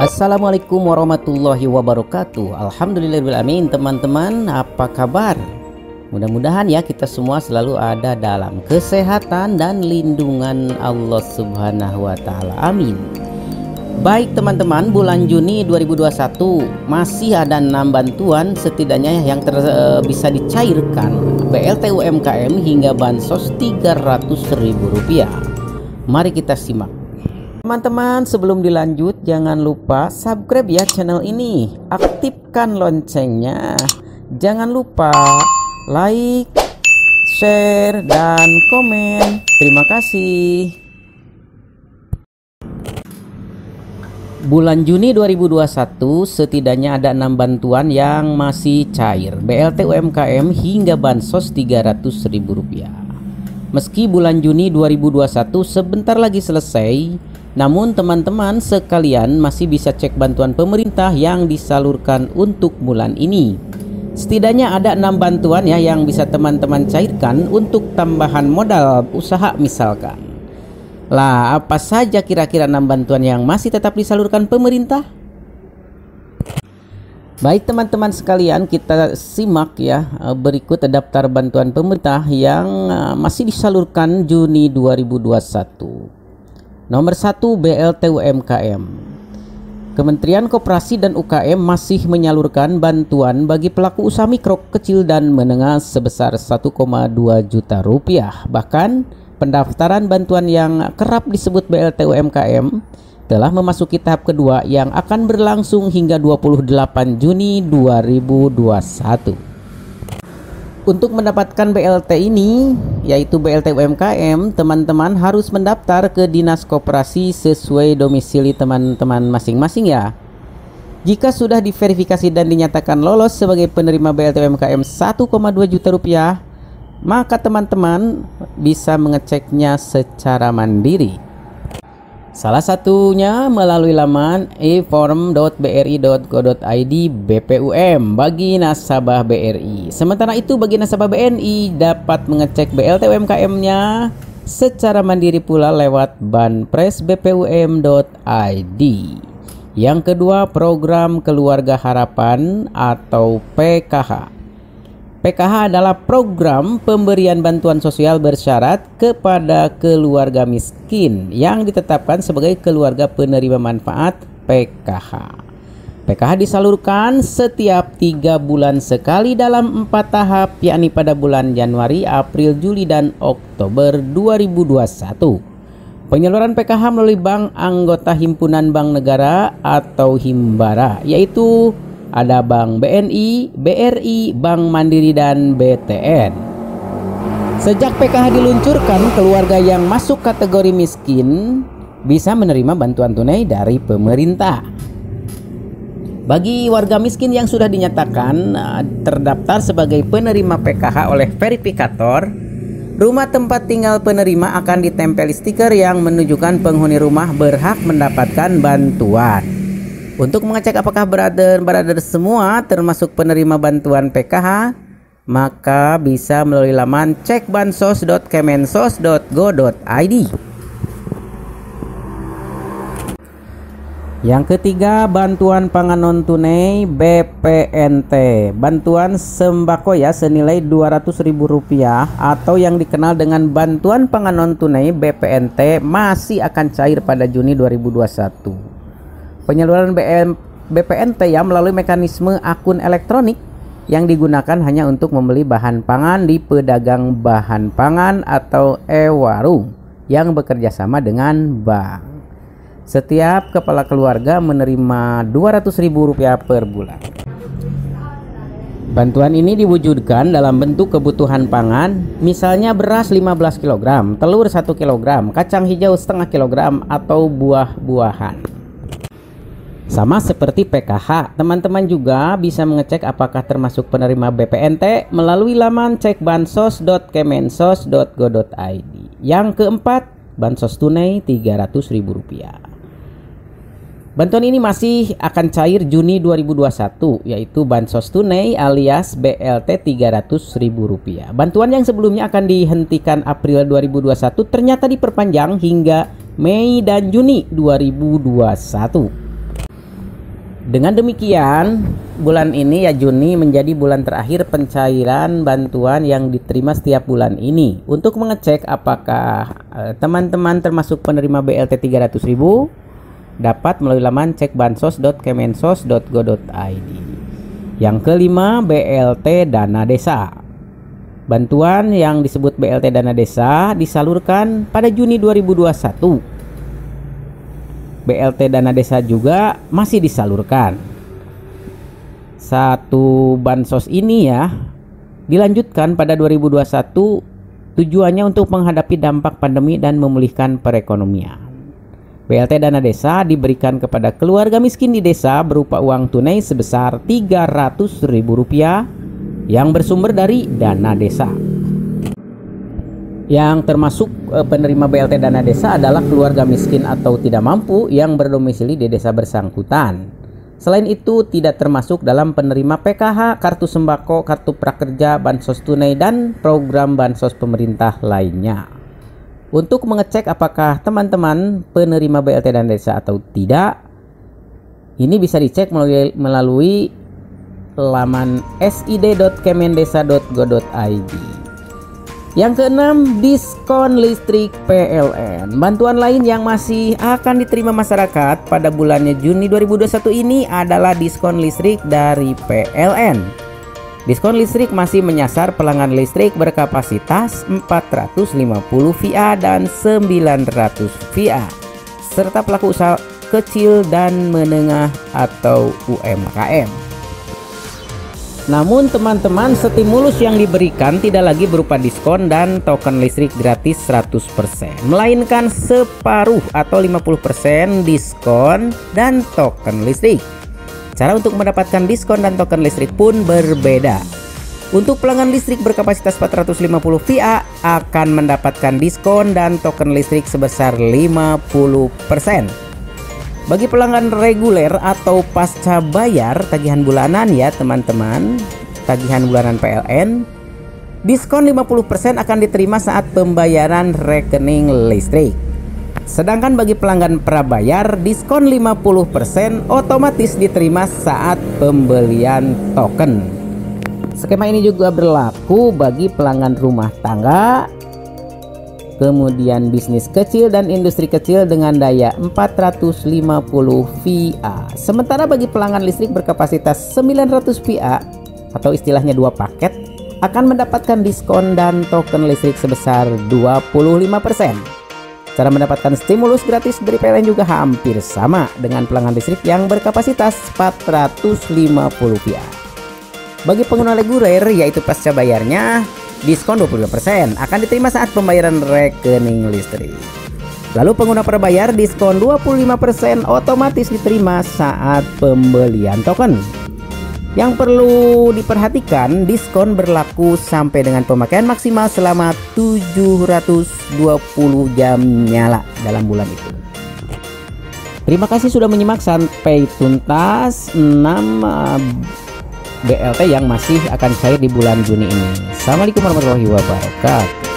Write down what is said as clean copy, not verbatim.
Assalamualaikum warahmatullahi wabarakatuh. Alhamdulillahirrahmanirrahim. Teman-teman, apa kabar? Mudah-mudahan ya kita semua selalu ada dalam kesehatan dan lindungan Allah Subhanahu wa taala. Amin. Baik teman-teman, bulan Juni 2021 masih ada 6 bantuan setidaknya yang bisa dicairkan BLT UMKM hingga bansos Rp300.000. Mari kita simak. Teman-teman, sebelum dilanjut jangan lupa subscribe ya channel ini, aktifkan loncengnya, jangan lupa like, share, dan komen. Terima kasih. Bulan Juni 2021 setidaknya ada 6 bantuan yang masih cair BLT UMKM hingga bansos Rp300.000. Meski bulan Juni 2021 sebentar lagi selesai, namun teman-teman sekalian masih bisa cek bantuan pemerintah yang disalurkan untuk bulan ini. Setidaknya ada 6 bantuan ya yang bisa teman-teman cairkan untuk tambahan modal usaha misalkan. Lah, apa saja kira-kira 6 bantuan yang masih tetap disalurkan pemerintah? Baik teman-teman sekalian, kita simak ya berikut daftar bantuan pemerintah yang masih disalurkan Juni 2021. Nomor 1, BLT UMKM. Kementerian Koperasi dan UKM masih menyalurkan bantuan bagi pelaku usaha mikro, kecil dan menengah sebesar Rp1,2 juta. Bahkan pendaftaran bantuan yang kerap disebut BLT UMKM telah memasuki tahap kedua yang akan berlangsung hingga 28 Juni 2021. Untuk mendapatkan BLT ini, yaitu BLT UMKM, teman-teman harus mendaftar ke Dinas Koperasi sesuai domisili teman-teman masing-masing ya. Jika sudah diverifikasi dan dinyatakan lolos sebagai penerima BLT UMKM Rp1,2 juta, maka teman-teman bisa mengeceknya secara mandiri. Salah satunya melalui laman e-form.bri.go.id BPUM bagi nasabah BRI. Sementara itu bagi nasabah BNI dapat mengecek BLT UMKM-nya secara mandiri pula lewat Banpres BPUM.id. Yang kedua, program Keluarga Harapan atau PKH. PKH adalah program pemberian bantuan sosial bersyarat kepada keluarga miskin yang ditetapkan sebagai keluarga penerima manfaat PKH. PKH disalurkan setiap 3 bulan sekali dalam 4 tahap, yakni pada bulan Januari, April, Juli, dan Oktober 2021. Penyaluran PKH melalui bank anggota Himpunan Bank Negara atau Himbara, yaitu ada Bank BNI, BRI, Bank Mandiri, dan BTN. Sejak PKH diluncurkan, keluarga yang masuk kategori miskin bisa menerima bantuan tunai dari pemerintah. Bagi warga miskin yang sudah dinyatakan terdaftar sebagai penerima PKH oleh verifikator, rumah tempat tinggal penerima akan ditempel stiker yang menunjukkan penghuni rumah berhak mendapatkan bantuan. Untuk mengecek apakah brother semua termasuk penerima bantuan PKH, maka bisa melalui laman cekbansos.kemensos.go.id. Yang ketiga, bantuan pangan non tunai BPNT. Bantuan sembako ya senilai Rp200.000 atau yang dikenal dengan bantuan pangan non tunai BPNT masih akan cair pada Juni 2021. Penyaluran BPNT ya melalui mekanisme akun elektronik yang digunakan hanya untuk membeli bahan pangan di pedagang bahan pangan atau e-warung yang bekerja sama dengan bank. Setiap kepala keluarga menerima Rp200.000 per bulan. Bantuan ini diwujudkan dalam bentuk kebutuhan pangan, misalnya beras 15 kg, telur 1 kg, kacang hijau setengah kilogram, atau buah-buahan. Sama seperti PKH, teman-teman juga bisa mengecek apakah termasuk penerima BPNT melalui laman cekbansos.kemensos.go.id. Yang keempat, bansos tunai Rp300.000. Bantuan ini masih akan cair Juni 2021, yaitu bansos tunai alias BLT Rp300.000. Bantuan yang sebelumnya akan dihentikan April 2021 ternyata diperpanjang hingga Mei dan Juni 2021. Dengan demikian, bulan ini ya Juni menjadi bulan terakhir pencairan bantuan yang diterima setiap bulan ini. Untuk mengecek apakah teman-teman termasuk penerima BLT 300.000 dapat melalui laman cekbansos.kemensos.go.id. Yang kelima, BLT Dana Desa. Bantuan yang disebut BLT Dana Desa disalurkan pada Juni 2021. BLT Dana Desa juga masih disalurkan. Satu bansos ini ya dilanjutkan pada 2021, tujuannya untuk menghadapi dampak pandemi dan memulihkan perekonomian. BLT Dana Desa diberikan kepada keluarga miskin di desa berupa uang tunai sebesar Rp300.000 yang bersumber dari dana desa. Yang termasuk penerima BLT Dana Desa adalah keluarga miskin atau tidak mampu yang berdomisili di desa bersangkutan. Selain itu tidak termasuk dalam penerima PKH, kartu sembako, kartu prakerja, bansos tunai, dan program bansos pemerintah lainnya. Untuk mengecek apakah teman-teman penerima BLT Dana Desa atau tidak, ini bisa dicek melalui laman sid.kemendesa.go.id. Yang keenam, diskon listrik PLN. Bantuan lain yang masih akan diterima masyarakat pada bulannya Juni 2021 ini adalah diskon listrik dari PLN. Diskon listrik masih menyasar pelanggan listrik berkapasitas 450 VA dan 900 VA, serta pelaku usaha kecil dan menengah atau UMKM. Namun teman-teman, stimulus yang diberikan tidak lagi berupa diskon dan token listrik gratis 100%, melainkan separuh atau 50% diskon dan token listrik. Cara untuk mendapatkan diskon dan token listrik pun berbeda. Untuk pelanggan listrik berkapasitas 450 VA akan mendapatkan diskon dan token listrik sebesar 50%. Bagi pelanggan reguler atau pasca bayar tagihan bulanan ya teman-teman, tagihan bulanan PLN, diskon 50% akan diterima saat pembayaran rekening listrik. Sedangkan bagi pelanggan prabayar, diskon 50% otomatis diterima saat pembelian token. Skema ini juga berlaku bagi pelanggan rumah tangga, kemudian bisnis kecil dan industri kecil dengan daya 450 VA. Sementara bagi pelanggan listrik berkapasitas 900 VA atau istilahnya 2 paket akan mendapatkan diskon dan token listrik sebesar 25%. Cara mendapatkan stimulus gratis dari PLN juga hampir sama dengan pelanggan listrik yang berkapasitas 450 VA. Bagi pengguna reguler yaitu pasca bayarnya, diskon 25% akan diterima saat pembayaran rekening listrik. Lalu pengguna prabayar, diskon 25% otomatis diterima saat pembelian token. Yang perlu diperhatikan, diskon berlaku sampai dengan pemakaian maksimal selama 720 jam nyala dalam bulan itu. Terima kasih sudah menyimak sampai tuntas 6 BLT yang masih akan cair di bulan Juni ini. Assalamualaikum warahmatullahi wabarakatuh.